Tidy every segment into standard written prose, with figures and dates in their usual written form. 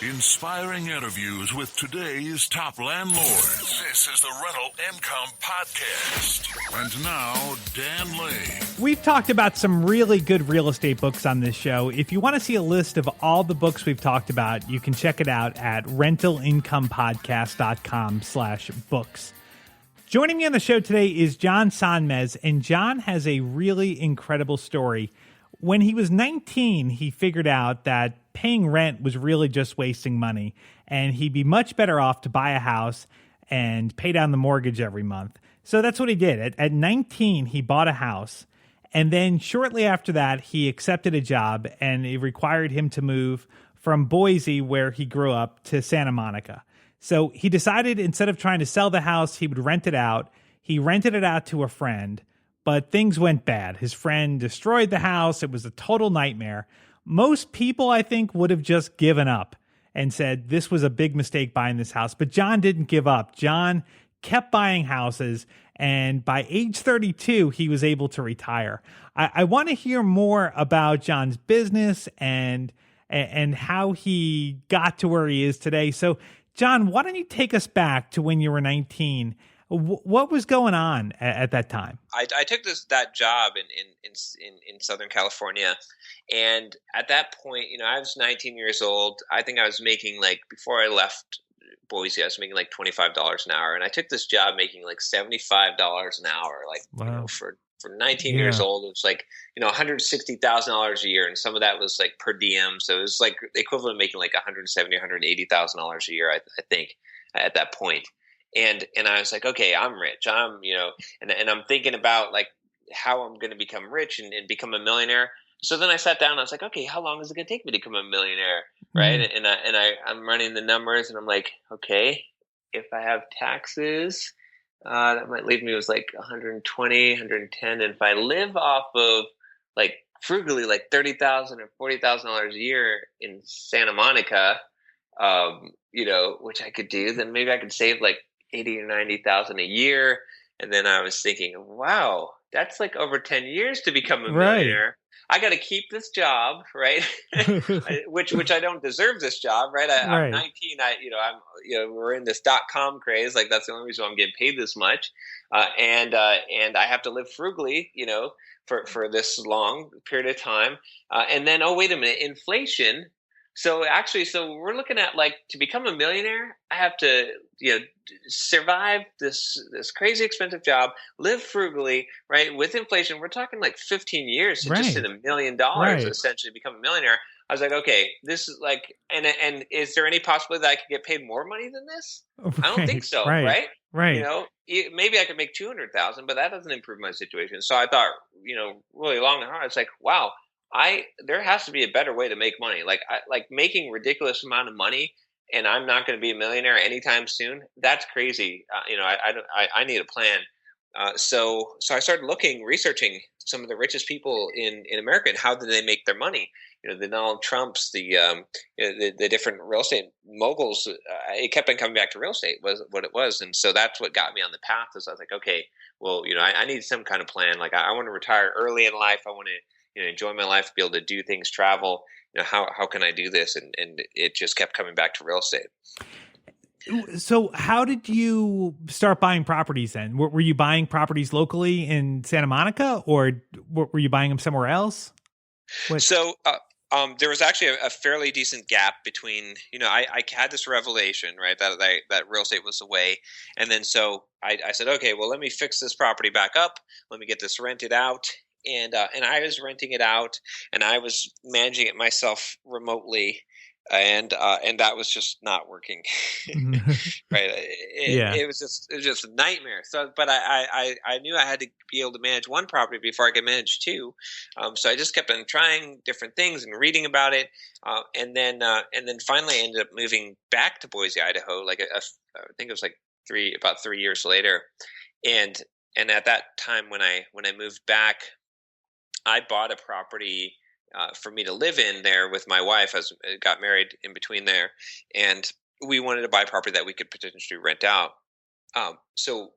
Inspiring interviews with today's top landlords. This is the Rental Income Podcast. And now, Dan Lane. We've talked about some really good real estate books on this show. If you want to see a list of all the books we've talked about, you can check it out at rentalincomepodcast.com/books. Joining me on the show today is John Somnez, and John has a really incredible story. When he was 19, he figured out that paying rent was really just wasting money, and he'd be much better off to buy a house and pay down the mortgage every month. So that's what he did. At 19, he bought a house, and then shortly after that, he accepted a job, and it required him to move from Boise, where he grew up, to Santa Monica. So he decided instead of trying to sell the house, he would rent it out. He rented it out to a friend, but things went bad. His friend destroyed the house. It was a total nightmare. Most people, I think, would have just given up and said this was a big mistake buying this house. But John didn't give up. John kept buying houses, and by age 32, he was able to retire. I want to hear more about John's business and how he got to where he is today. So, John, why don't you take us back to when you were 19? What was going on at that time? I took that job in Southern California, and at that point, I was 19 years old. I think I was making, before I left Boise, I was making like $25 an hour, and I took this job making like $75 an hour. Wow. For 19 years old, it was like $160,000 a year, and some of that was like per diem, so it was like the equivalent of making like $170,000, $180,000 a year, I think, at that point. And I was like, okay, I'm rich. I'm and I'm thinking about like how I'm going to become rich and become a millionaire. So then I sat down and I was like, okay, how long is it going to take me to become a millionaire, right? Mm-hmm. I'm running the numbers, and I'm like, okay, if I have taxes, that might leave me with like 120, 110. And if I live off of like frugally like $30,000 or $40,000 a year in Santa Monica, which I could do, then maybe I could save like 80 or 90,000 a year. And then I was thinking, wow, that's like over 10 years to become a millionaire. Right. I got to keep this job, right? which I don't deserve this job, right? I'm 19. We're in this .com craze. Like that's the only reason I'm getting paid this much. And I have to live frugally, for this long period of time. And then, oh, wait a minute, inflation. So we're looking at like to become a millionaire, I have to, survive this crazy expensive job, live frugally, right? With inflation, we're talking like 15 years to just hit $1 million essentially become a millionaire. I was like, okay, this is like, and is there any possibility that I could get paid more money than this? I don't think so, right? Right. Maybe I could make 200,000, but that doesn't improve my situation. So I thought, really long and hard. It's like, wow. There has to be a better way to make money. Like making ridiculous amount of money, and I'm not going to be a millionaire anytime soon. That's crazy. I need a plan. So I started researching some of the richest people in America and how did they make their money. The Donald Trumps, the different real estate moguls. It kept on coming back to real estate was what it was, and so that's what got me on the path. Is I was like, okay, well, I need some kind of plan. Like I want to retire early in life. I want to enjoy my life, be able to do things, travel. How can I do this? And it just kept coming back to real estate. So how did you start buying properties then? Were you buying properties locally in Santa Monica, or were you buying them somewhere else? So there was actually a fairly decent gap between, I had this revelation, right, that real estate was the way. And then so I said, okay, well, let me fix this property back up. Let me get this rented out. And I was renting it out, and I was managing it myself remotely, and that was just not working. Right? It was just a nightmare. So, but I knew I had to be able to manage one property before I could manage two. So I just kept on trying different things and reading about it, and then finally I ended up moving back to Boise, Idaho. I think it was about 3 years later, and at that time when I moved back, I bought a property for me to live in there with my wife. As got married in between there, and we wanted to buy a property that we could potentially rent out. So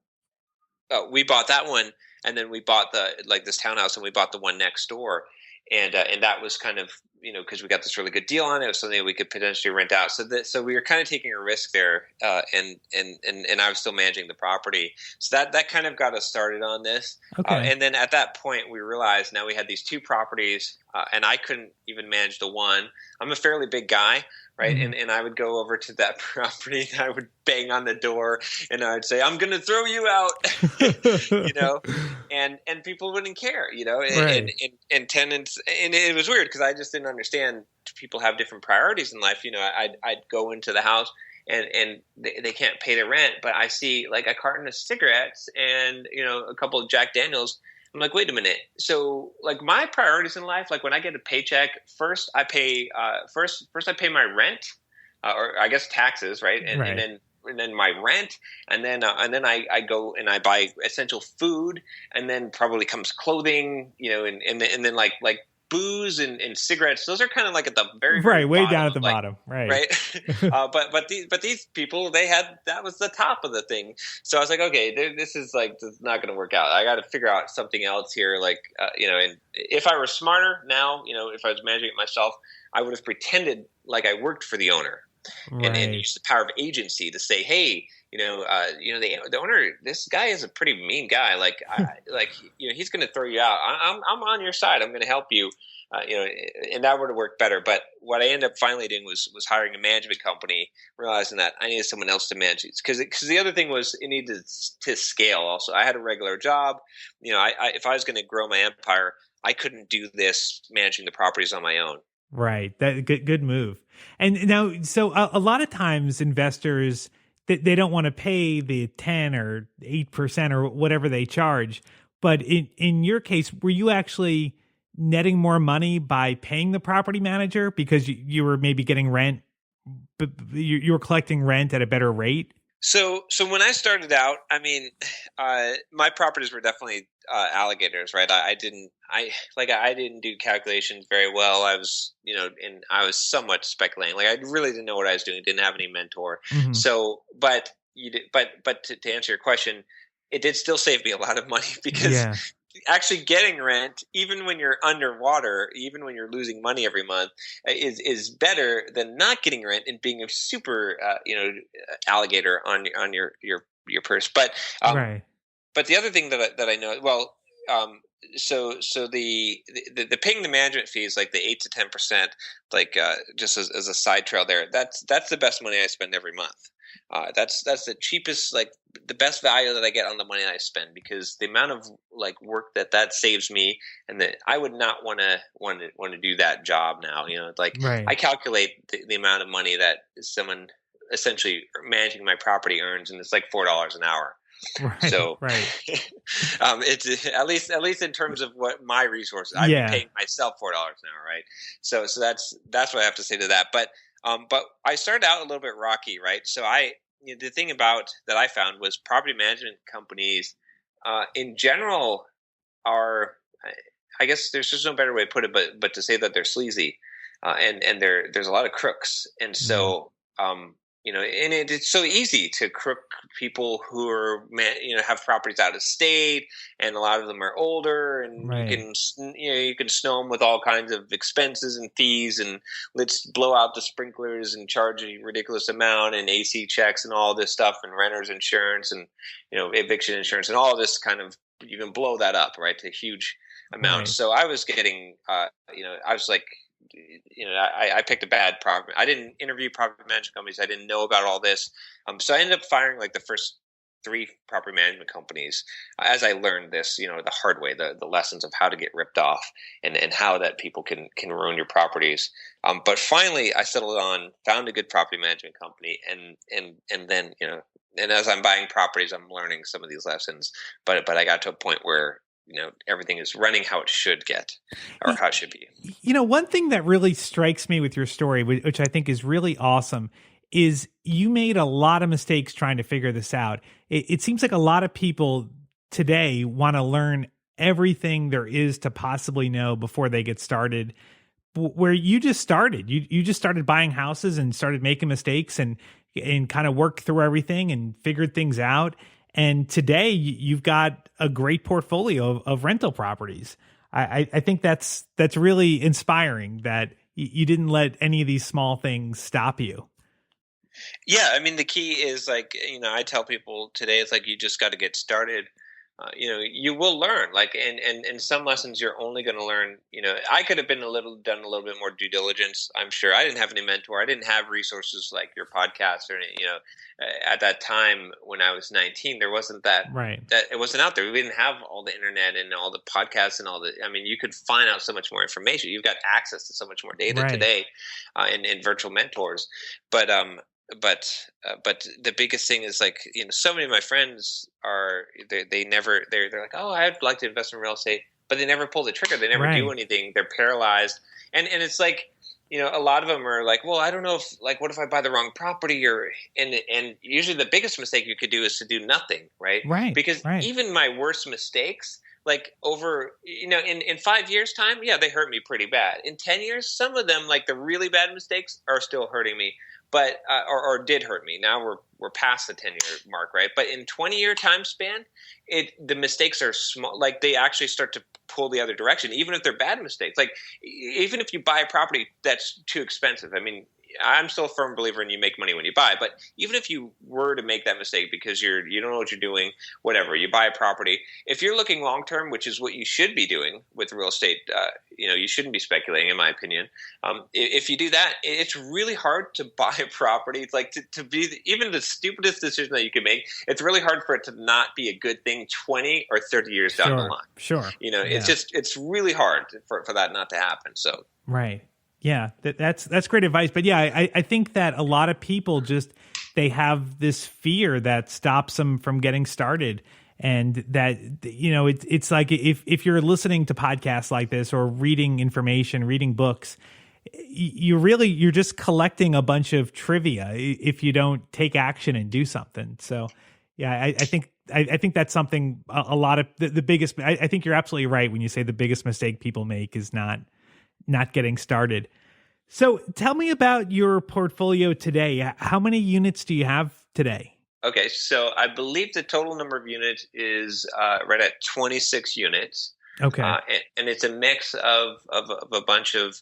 we bought that one, and then we bought this townhouse, and we bought the one next door, and that was kind of because we got this really good deal on it. It was something that we could potentially rent out. So we were kind of taking a risk there, and I was still managing the property. So that kind of got us started on this. Okay. And then at that point, we realized now we had these 2 properties, and I couldn't even manage the one. I'm a fairly big guy, right? Mm-hmm. And I would go over to that property, and I would bang on the door, and I would say, "I'm going to throw you out," and people wouldn't care, Right. and tenants, and it was weird because I just didn't understand people have different priorities in life. I'd go into the house and they can't pay their rent, but I see like a carton of cigarettes and, a couple of Jack Daniels. I'm like, wait a minute. So like my priorities in life, like when I get a paycheck, first I pay I pay my rent, or I guess taxes, right? And then my rent, and then I go and I buy essential food, and then probably comes clothing, and then like booze and cigarettes. Those are kind of like at the very way bottom down at the bottom, right? But these people, that was the top of the thing. So I was like, okay, this is not going to work out. I got to figure out something else here. And if I were smarter now, if I was managing it myself, I would have pretended like I worked for the owner. Right. And use the power of agency to say, hey, the owner, this guy is a pretty mean guy. He's going to throw you out. I'm on your side. I'm going to help you. And that would have worked better. But what I ended up finally doing was hiring a management company, realizing that I needed someone else to manage these. Because the other thing was it needed to scale. Also, I had a regular job. If I was going to grow my empire, I couldn't do this managing the properties on my own. Right. That good move. And now, so a lot of times investors, they don't want to pay the 10 or 8% or whatever they charge. But in your case, were you actually netting more money by paying the property manager because you were maybe getting rent, but you were collecting rent at a better rate? So when I started out, I mean, my properties were definitely alligators, right? I didn't do calculations very well. I was, and I was somewhat speculating. Like I really didn't know what I was doing. Didn't have any mentor. Mm-hmm. So, but to answer your question, it did still save me a lot of money because actually getting rent, even when you're underwater, even when you're losing money every month, is better than not getting rent and being a super alligator on your purse. But Right. But the other thing that I know, so the paying the management fees, like the 8 to 10%, just as a side trail there, that's the best money I spend every month. That's the cheapest, like the best value that I get on the money that I spend, because the amount of work that saves me, and that I would not want to do that job now. Right. I calculate the amount of money that someone essentially managing my property earns, and it's like $4 an hour. Right. So, right. It's at least in terms of what my resources, I'm paying myself $4 an hour, right? So that's what I have to say to that. But I started out a little bit rocky, right? So the thing about that I found was property management companies, in general, are, I guess there's just no better way to put it, but to say that they're sleazy, and there's a lot of crooks, and so. And it's so easy to crook people who are, have properties out of state, and a lot of them are older, and Right. you can snow them with all kinds of expenses and fees, and let's blow out the sprinklers and charge a ridiculous amount, and AC checks and all this stuff, and renter's insurance, and eviction insurance, and all this kind of, you can blow that up, right, to huge amounts. Right. So I was getting, I was like, I picked a bad property. I didn't interview property management companies. I didn't know about all this. So I ended up firing the first 3 property management companies as I learned this, the hard way, the lessons of how to get ripped off, and how that people can ruin your properties. But finally I found a good property management company, and then, and as I'm buying properties, I'm learning some of these lessons, but I got to a point where everything is running how it should get, or how it should be. One thing that really strikes me with your story, which I think is really awesome, is you made a lot of mistakes trying to figure this out. It seems like a lot of people today want to learn everything there is to possibly know before they get started, where you just started. You just started buying houses and started making mistakes and kind of worked through everything and figured things out. And today you've got a great portfolio of rental properties. I think that's really inspiring that you didn't let any of these small things stop you. Yeah, I mean, the key is like, I tell people today, it's like you just got to get started. You will learn, like, and some lessons you're only going to learn. I could have done a little bit more due diligence. I'm sure I didn't have any mentor. I didn't have resources like your podcast or at that time when I was 19, there wasn't that. Right. That it wasn't out there. We didn't have all the internet and all the podcasts and all the. I mean, you could find out so much more information. You've got access to so much more data today, and virtual mentors. But the biggest thing is like, so many of my friends they're like, oh, I'd like to invest in real estate, but they never pull the trigger. They never do anything. They're paralyzed. And it's like, a lot of them are like, well, I don't know if, like, what if I buy the wrong property and usually the biggest mistake you could do is to do nothing. Right. Because even my worst mistakes, like over, in 5 years time, they hurt me pretty bad. In 10 years, some of them, like the really bad mistakes, are still hurting me. But or did hurt me. Now we're past the 10-year mark, right? But in 20-year time span, the mistakes are small. Like they actually start to pull the other direction, even if they're bad mistakes. Like even if you buy a property that's too expensive. I mean, I'm still a firm believer in you make money when you buy. But even if you were to make that mistake because you don't know what you're doing, whatever, you buy a property. If you're looking long term, which is what you should be doing with real estate, you shouldn't be speculating, in my opinion. If you do that, it's really hard to buy a property. It's like to be even the stupidest decision that you can make. It's really hard for it to not be a good thing 20 or 30 years down the line. Sure. It's really hard for that not to happen. So right. Yeah, that's great advice. But yeah, I think that a lot of people they have this fear that stops them from getting started. And that, it's like if you're listening to podcasts like this or reading information, reading books, you're just collecting a bunch of trivia if you don't take action and do something. So yeah, I think that's something a lot of the biggest, I think you're absolutely right when you say the biggest mistake people make is not getting started. So tell me about your portfolio today. How many units do you have today? Okay, so I believe the total number of units is right at 26 units. Okay, and it's a mix of a bunch of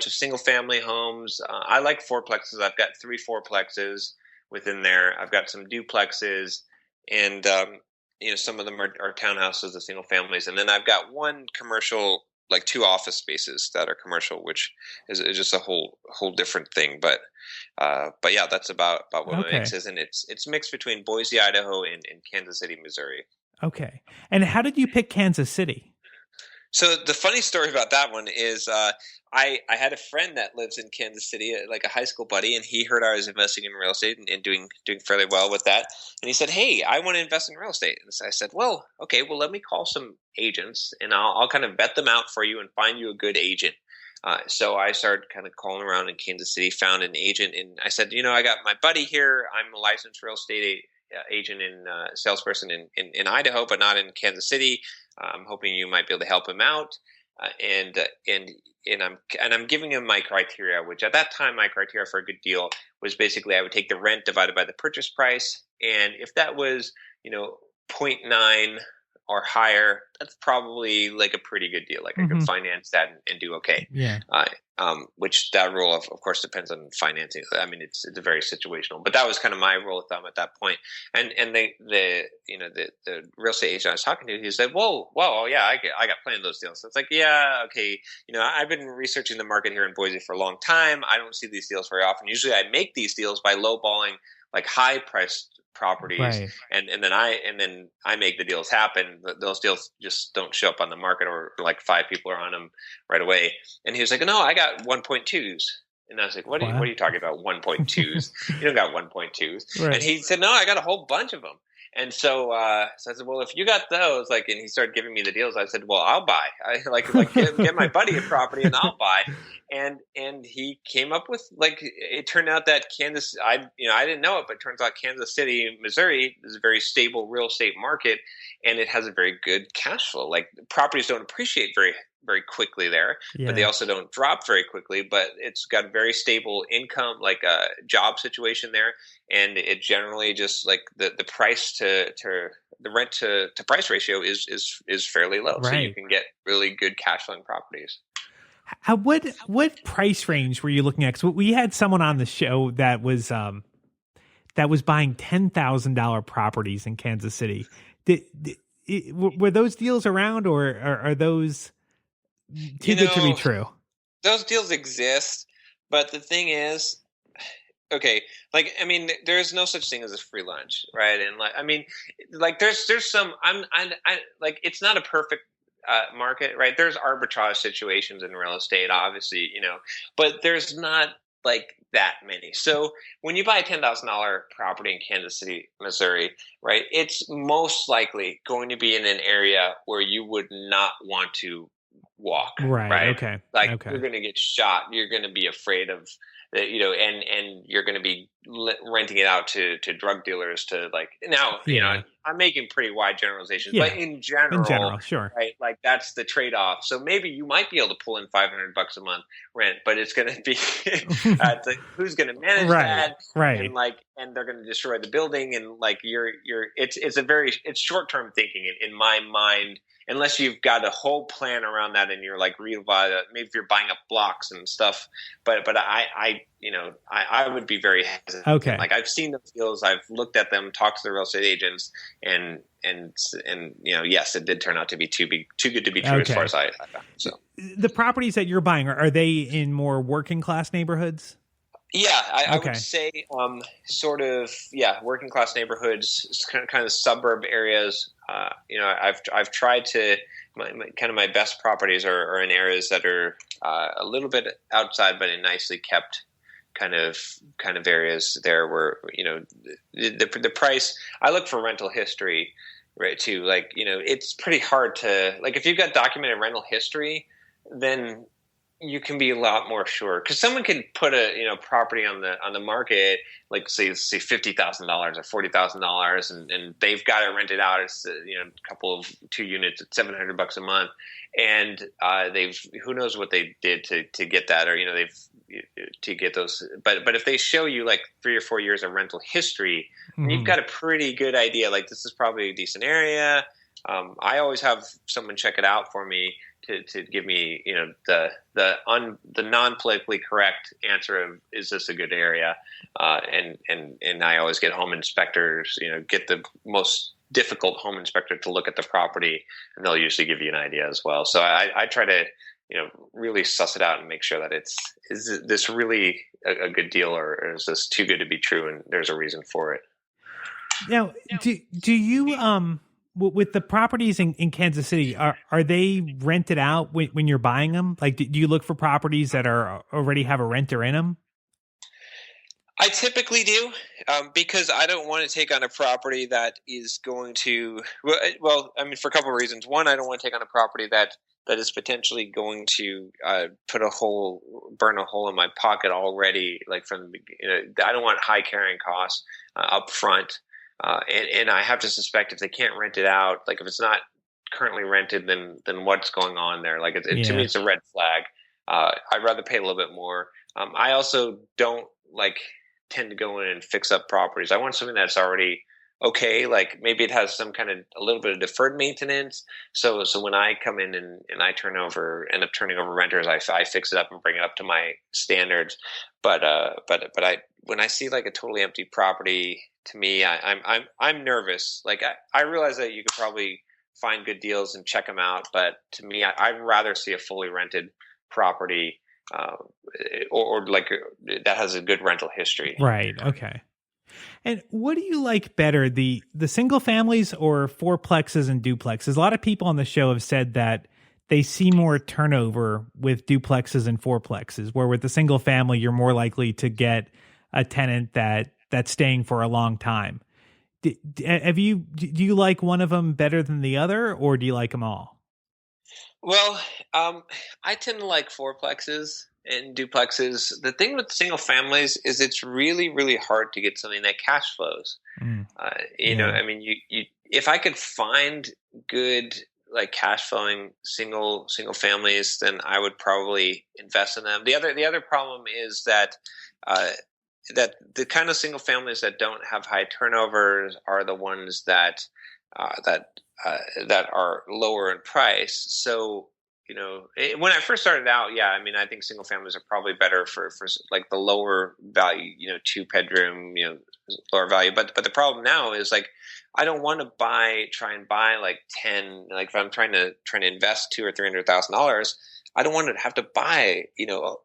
single family homes. I like fourplexes. I've got 3 fourplexes within there. I've got some duplexes, and some of them are townhouses, the single families, and then I've got one commercial, like 2 office spaces that are commercial, which is just a whole different thing. But yeah, that's about what my mix is, and it's mixed between Boise, Idaho, and Kansas City, Missouri. Okay, and how did you pick Kansas City? So the funny story about that one is I had a friend that lives in Kansas City, like a high school buddy, and he heard I was investing in real estate and doing fairly well with that. And he said, hey, I want to invest in real estate. And so I said, well, okay, well, let me call some agents and I'll kind of vet them out for you and find you a good agent. So I started kind of calling around in Kansas City, found an agent, and I said, I got my buddy here. I'm a licensed real estate agent and salesperson in Idaho, but not in Kansas City. I'm hoping you might be able to help him out. And I'm giving him my criteria, which at that time, my criteria for a good deal was basically I would take the rent divided by the purchase price. And if that was, 0.9 or higher, that's probably like a pretty good deal. Like I could finance that and do okay. Yeah. Which that rule of course depends on financing. I mean, it's very situational, but that was kind of my rule of thumb at that point. And the real estate agent I was talking to, he said, whoa, yeah, I got plenty of those deals. So it's like, yeah, okay. I've been researching the market here in Boise for a long time. I don't see these deals very often. Usually I make these deals by lowballing like high priced properties, right. and then I make the deals happen. Those deals just don't show up on the market, or like 5 people are on them right away. And he was like, no, I got 1.2s. And I was like, what are you talking about 1.2s? You don't got 1.2s. Right. And he said, no, I got a whole bunch of them. And so I said, well, if you got those, and he started giving me the deals. I said, well, I'll buy. I get my buddy a property and I'll buy. And he came up with it turned out that Kansas, I didn't know it, but it turns out Kansas City, Missouri is a very stable real estate market, and it has a very good cash flow. Like properties don't appreciate very, very quickly there, but they also don't drop very quickly, but it's got a very stable income, like a job situation there. And it generally just the price to the rent to price ratio is fairly low. Right. So you can get really good cash flowing properties. What price range were you looking at? 'Cause we had someone on the show that was buying $10,000 properties in Kansas City. Were those deals around, or are those too good to be true? Those deals exist, but the thing is, okay, like, I mean, there's no such thing as a free lunch, right? And like, I mean, like, there's some, I like, it's not a perfect market, right? There's arbitrage situations in real estate, obviously, but there's not like that many. So when you buy a $10,000 property in Kansas City, Missouri, right, it's most likely going to be in an area where you would not want to walk, right? Okay. Like, Okay. you're going to get shot. You're going to be afraid of that, and you're going to be renting it out to drug dealers to, like, now, I'm making pretty wide generalizations, but in general, sure. Right. Like, that's the trade-off. So maybe you might be able to pull in $500 a month rent, but it's going to be who's going to manage that? Right. And they're going to destroy the building. And like, it's short-term thinking in my mind, unless you've got a whole plan around that and you're like maybe if you're buying up blocks and stuff. But I would be very hesitant. Okay. Like, I've seen those deals, I've looked at them, talked to the real estate agents, and yes, it did turn out to be too good to be true, as far as I found. So the properties that you're buying, are they in more working class neighborhoods? Yeah, I would say working class neighborhoods, kind of suburb areas. I've tried to my best properties are in areas that are a little bit outside, but in nicely kept kind of areas there where the price. I look for rental history, right, too. Like, it's pretty hard to, like, if you've got documented rental history, then you can be a lot more sure, because someone can put a property on the market, like say $50,000 or $40,000, and they've got it rented out. It's two units at $700 a month, and who knows what they did to get that, or to get those. But if they show you like 3 or 4 years of rental history, you've got a pretty good idea. Like, this is probably a decent area. I always have someone check it out for me to give me, the non-politically correct answer of, is this a good area? And I always get home inspectors, get the most difficult home inspector to look at the property, and they'll usually give you an idea as well. So I try to, really suss it out and make sure that is this really a good deal, or is this too good to be true, and there's a reason for it. Now, do you with the properties in Kansas City, are they rented out when you're buying them? Like, do you look for properties that are already have a renter in them? I typically do, because I don't want to take on a property that is going to, well, I mean, for a couple of reasons. One, I don't want to take on a property that is potentially going to burn a hole in my pocket already. Like, from I don't want high carrying costs up front. And I have to suspect if they can't rent it out, like if it's not currently rented, then what's going on there? Like, to me, it's a red flag. I'd rather pay a little bit more. I also don't tend to go in and fix up properties. I want something that's already okay. Like, maybe it has some kind of a little bit of deferred maintenance. So when I come in and I end up turning over renters, I fix it up and bring it up to my standards. But when I see like a totally empty property, to me, I'm nervous. Like, I realize that you could probably find good deals and check them out, but to me, I'd rather see a fully rented property, or like that has a good rental history. Right. Okay. And what do you like better, the single families or fourplexes and duplexes? A lot of people on the show have said that they see more turnover with duplexes and fourplexes, where with the single family, you're more likely to get a tenant that's staying for a long time. Do you like one of them better than the other, or do you like them all? Well, I tend to like fourplexes and duplexes. The thing with single families is it's really, really hard to get something that cash flows. I mean, you if I could find good like cash flowing single families, then I would probably invest in them. The other problem is that that the kind of single families that don't have high turnovers are the ones that are lower in price. So when I first started out, yeah, I mean, I think single families are probably better for like the lower value, 2-bedroom, lower value. But the problem now is like, I don't want to try and buy like 10, like if I'm trying to invest $200,000 or $300,000, I don't want to have to buy,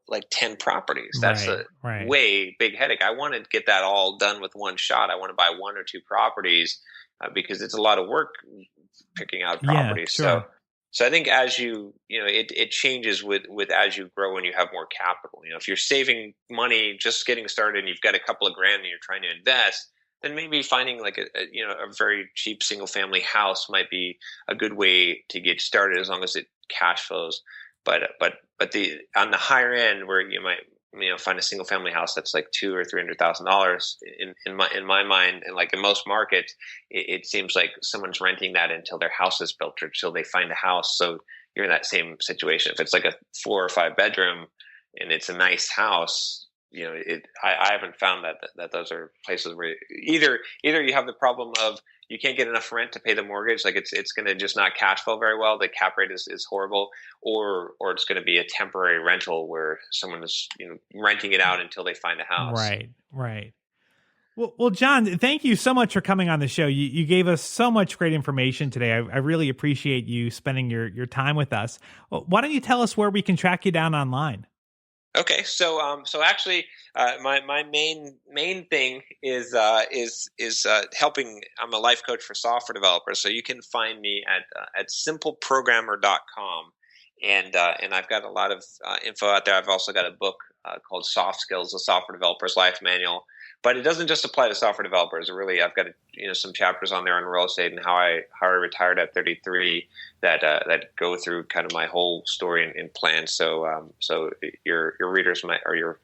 like 10 properties. That's right. Way big headache. I want to get that all done with one shot. I want to buy 1 or 2 properties because it's a lot of work picking out properties. Yeah, sure. So I think as it changes with as you grow and you have more capital. If you're saving money, just getting started, and you've got a couple of grand and you're trying to invest, then maybe finding like a very cheap single family house might be a good way to get started as long as it cash flows. But on the higher end where you might find a single family house that's like $200,000 or $300,000 in my mind, and like in most markets, it seems like someone's renting that until their house is built or until they find a house. So you're in that same situation. If it's like a 4 or 5 bedroom and it's a nice house, I haven't found that those are places where either you have the problem of you can't get enough rent to pay the mortgage, like it's going to just not cash flow very well. The cap rate is horrible, or it's going to be a temporary rental where someone is renting it out until they find a house. Right. Well, John, thank you so much for coming on the show. You gave us so much great information today. I really appreciate you spending your time with us. Well, why don't you tell us where we can track you down online? Okay, so actually, my main thing is helping. I'm a life coach for software developers, so you can find me at simpleprogrammer.com, and I've got a lot of info out there. I've also got a book called Soft Skills: The Software Developer's Life Manual. But it doesn't just apply to software developers. Really, I've got some chapters on there on real estate and how I retired at 33 that go through kind of my whole story and plan. So your readers or your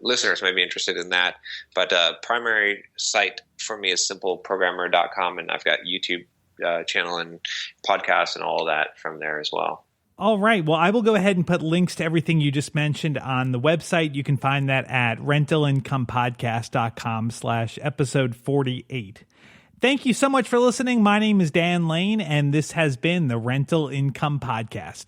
listeners might be interested in that. But primary site for me is simpleprogrammer.com, and I've got YouTube channel and podcasts and all of that from there as well. All right. Well, I will go ahead and put links to everything you just mentioned on the website. You can find that at rentalincomepodcast.com/episode 48. Thank you so much for listening. My name is Dan Lane, and this has been the Rental Income Podcast.